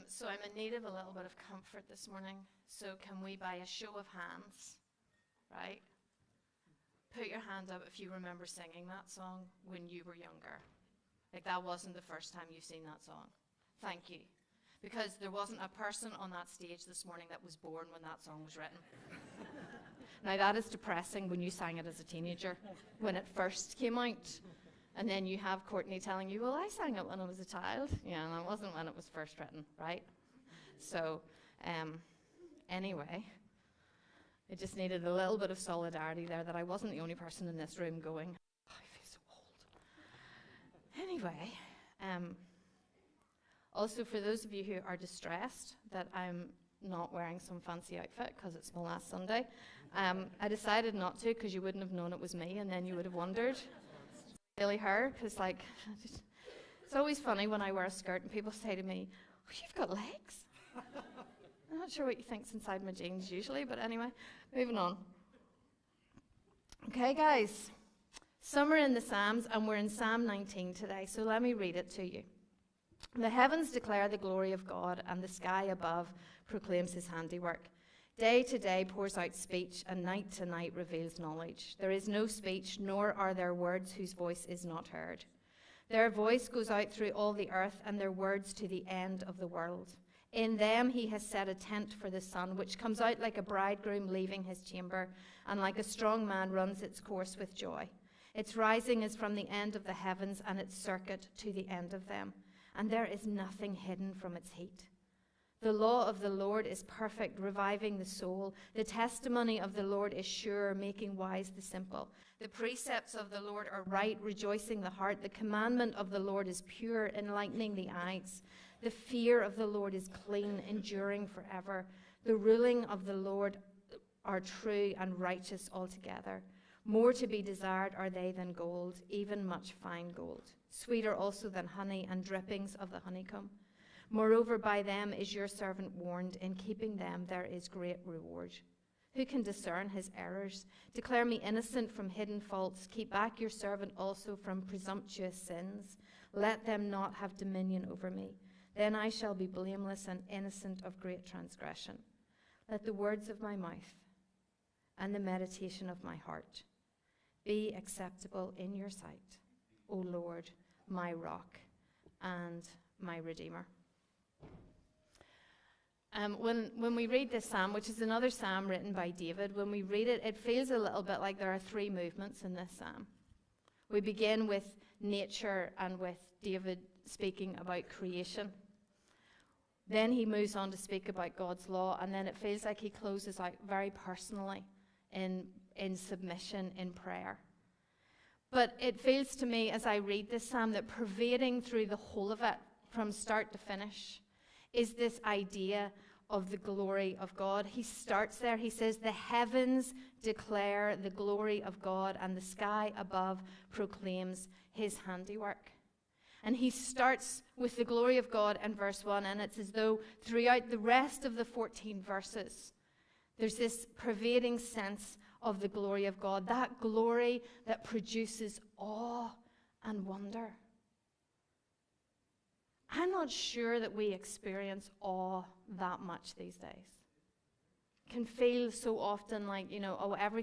So I'm in need of a little bit of comfort this morning. So can we, by a show of hands, right? Put your hand up if you remember singing that song when you were younger. Like that wasn't the first time you've seen that song. Thank you. Because there wasn't a person on that stage this morning that was born when that song was written. Now that is depressing when you sang it as a teenager, when it first came out. And then you have Courtney telling you, well, I sang it when I was a child. Yeah, and that wasn't when it was first written, right? So, anyway, I just needed a little bit of solidarity there, that I wasn't the only person in this room going, oh, I feel so old. Anyway, also for those of you who are distressed that I'm not wearing some fancy outfit because it's my last Sunday, I decided not to because you wouldn't have known it was me, and then you would have wondered. Really her, because like it's always funny when I wear a skirt and people say to me, oh, you've got legs. I'm not sure what you think's inside my jeans usually, but anyway, moving on. Okay guys, summer in the Psalms, and we're in Psalm 19 today, so let me read it to you. The heavens declare the glory of God, and the sky above proclaims his handiwork. Day to day pours out speech, and night to night reveals knowledge. There is no speech, nor are there words whose voice is not heard. Their voice goes out through all the earth, and their words to the end of the world. In them he has set a tent for the sun, which comes out like a bridegroom leaving his chamber, and like a strong man runs its course with joy. Its rising is from the end of the heavens, and its circuit to the end of them, and there is nothing hidden from its heat. The law of the Lord is perfect, reviving the soul. The testimony of the Lord is sure, making wise the simple. The precepts of the Lord are right, rejoicing the heart. The commandment of the Lord is pure, enlightening the eyes. The fear of the Lord is clean, enduring forever. The ruling of the Lord are true and righteous altogether. More to be desired are they than gold, even much fine gold. Sweeter also than honey and drippings of the honeycomb. Moreover, by them is your servant warned. In keeping them there is great reward. Who can discern his errors? Declare me innocent from hidden faults. Keep back your servant also from presumptuous sins. Let them not have dominion over me. Then I shall be blameless and innocent of great transgression. Let the words of my mouth and the meditation of my heart be acceptable in your sight, O Lord, my rock and my Redeemer. When we read this psalm, which is another psalm written by David, when we read it, it feels a little bit like there are three movements in this psalm. We begin with nature and with David speaking about creation. Then he moves on to speak about God's law, and then it feels like he closes out very personally in submission, in prayer. But it feels to me as I read this psalm that pervading through the whole of it, from start to finish, is this idea of the glory of God. He starts there. He says, the heavens declare the glory of God, and the sky above proclaims his handiwork. And he starts with the glory of God in verse 1, and it's as though throughout the rest of the 14 verses, there's this pervading sense of the glory of God, that glory that produces awe and wonder. I'm not sure that we experience awe that much these days. It can feel so often like, oh, everything